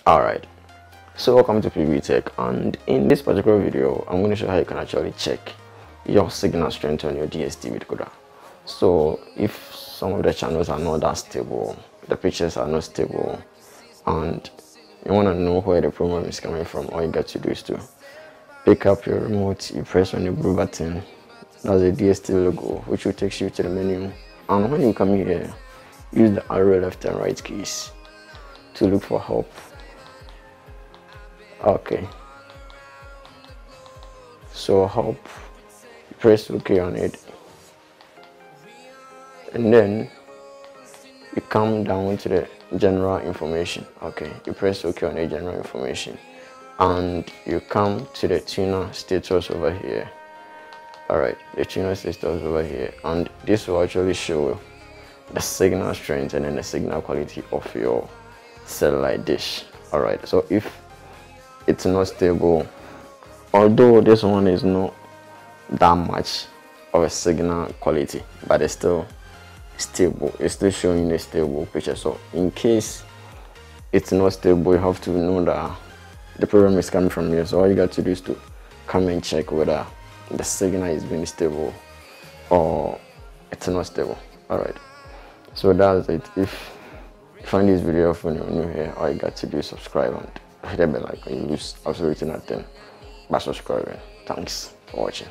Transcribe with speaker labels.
Speaker 1: Alright, so welcome to Pbteck, and in this particular video I'm going to show how you can actually check your signal strength on your DSTV decoder. So if some of the channels are not that stable, the pictures are not stable, and you want to know where the problem is coming from, all you got to do is to pick up your remote, you press on the blue button, that's the DSTV logo, which will take you to the menu, and when you come here, use the arrow left and right keys to look for help. Okay, so help, you press OK on it, and then you come down to the general information. Okay, you press OK on the general information, and you come to the tuner status over here. Alright, the tuner status over here, and this will actually show the signal strength and then the signal quality of your satellite dish. Alright, so if it's not stable, although this one is not that much of a signal quality, but it's still stable, it's still showing a stable picture. So in case it's not stable, you have to know that the problem is coming from here. So all you got to do is to come and check whether the signal is being stable or it's not stable. Alright, so that's it. If you find this video helpful and you're new here, all you got to do is subscribe and hit the bell icon. You lose absolutely nothing by subscribing. Thanks for watching.